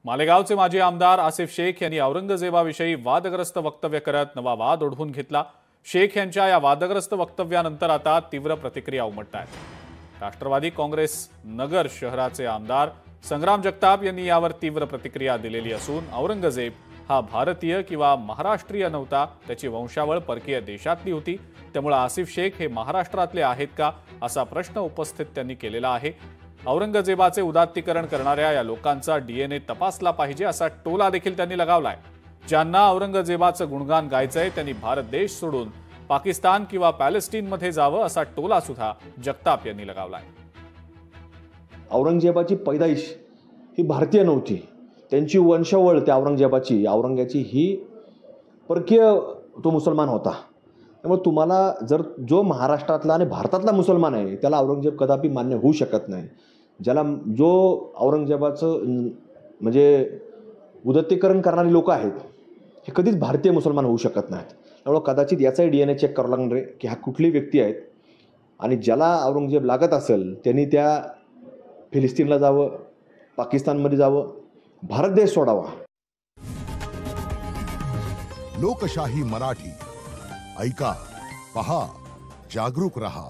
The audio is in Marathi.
मालेगावचे माजी आमदार आसिफ शेख यांनी औरंगजेबाविषयी वादग्रस्त वक्तव्य करत नवा वाद ओढवून घेतला। शेख यांच्या या वादग्रस्त वक्तव्यानंतर आता तीव्र प्रतिक्रिया उमटतायत। राष्ट्रवादी काँग्रेस नगर शहराचे आमदार संग्राम जगताप यांनी यावर तीव्र प्रतिक्रिया दिलेली असून औरंगजेब हा भारतीय किंवा महाराष्ट्रीय नव्हता, त्याची वंशावळ परकीय देशातली होती, त्यामुळे आसिफ शेख हे महाराष्ट्रातले आहेत का असा प्रश्न उपस्थित त्यांनी केलेला आहे। औरंगजेबाचे उदात्तीकरण करणाऱ्या या लोकांचा डीएनए तपासला पाहिजे असा टोला देखील त्यांनी लगावलाय। ज्यांना औरंगजेबाचं गुणगान गायचंय त्यांनी भारत देश सोडून पाकिस्तान किंवा पॅलेस्टाईनमध्ये जावं असा टोला सुद्धा जगताप यांनी लगावलाय। औरंगजेबाची पैदाइश ही भारतीय नव्हती, त्यांची वंशावळ त्या औरंगजेबाची ही परकीय तो मुसलमान होता। त्यामुळे तुम्हाला जर जो महाराष्ट्रातला आणि भारतातला मुसलमान आहे त्याला औरंगजेब कदापि मान्य होऊ शकत नाही। जो औरंगजेबाचं म्हणजे उदात्तीकरण करणारी लोक आहेत हे कधीच भारतीय मुसलमान होऊ शकत नाहीत। त्यामुळे कदाचित याचाही डीएनए चेक करावं लागणार आहे की हा कुठली व्यक्ती आहेत आणि ज्याला औरंगजेब लागत असेल त्यांनी त्या फिलिस्तीनला जावं, पाकिस्तानमध्ये जावं, भारत देश सोडावा। लोकशाही मराठी ऐका, पहा, जागरूक रहा।